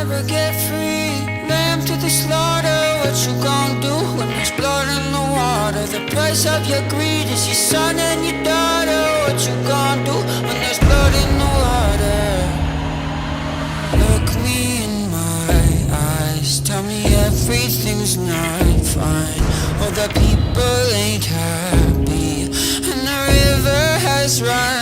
never get free. Lamb to the slaughter, what you gon' do when there's blood in the water? The price of your greed is your son and your daughter. What you gon' do when there's blood in the water? Look me in my eyes, tell me everything's not fine. All the people ain't happy, and the river has run